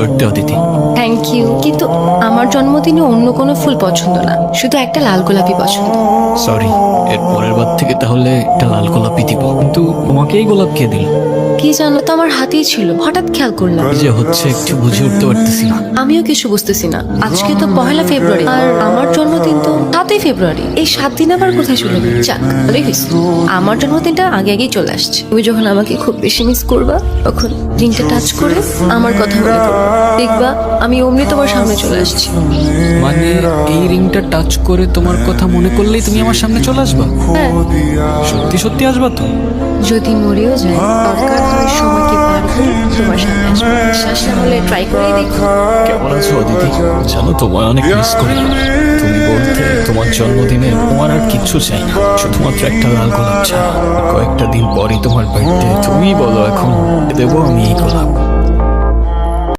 Birthday Aditi. Thank you, কিন্তু আমার জন্মদিনে অন্য কোনো ফুল পছন্দ না, শুধু একটা লাল গোলাপি পছন্দ। সরি, এর পরের বার থেকে তাহলে একটা লাল গোলাপই দিব। কিন্তু তোমাকে এই গোলাপ কে দিল? কি জানো তো, আমার হাতেই ছিল, হঠাৎ খেয়াল করলাম। কি যে হচ্ছে কিছু বুঝে উঠতে পারতেছি না। আমিও কিছু বুঝতেছি না। আজকে তো 1 ফেব্রুয়ারি, আর আমার জন্মদিন তো 7 ফেব্রুয়ারি। এই 7 দিন আবার কোথায় চলে গেল? যাক, ভালোই হয়েছে, আমার জন্মদিনটা আগে আগেই চলে আসছে। তুমি যখন আমাকে খুব বেশি মিস করবা, তখন দিনটা টাচ করে আমার কথা মনে করবা, দেখবা আমি অমনি তোমার সামনে চলে আসছি। মানে এই রিংটা টাচ করে তোমার কথা মনে করলেই তুমি আমার সামনে চলে আসবা? হ্যাঁ, সত্যি সত্যি আসবা তো? যদি মরেও যায়, দরকার হয় সময়কে পার করে তোমার সামনে আসবো। বিশ্বাস না হলে ট্রাই করেই দেখো। কেমন আছো অদিতি? জানো তোমায় অনেক মিস করি। তুমি বলতে তোমার জন্মদিনে তোমার আর কিচ্ছু চাই না, শুধুমাত্র একটা লাল গোলাপ ছাড়া। কয়েকটা দিন পরই তোমার বার্থডে, তুমি বলো এখন দেবো আমি এই গোলাপ।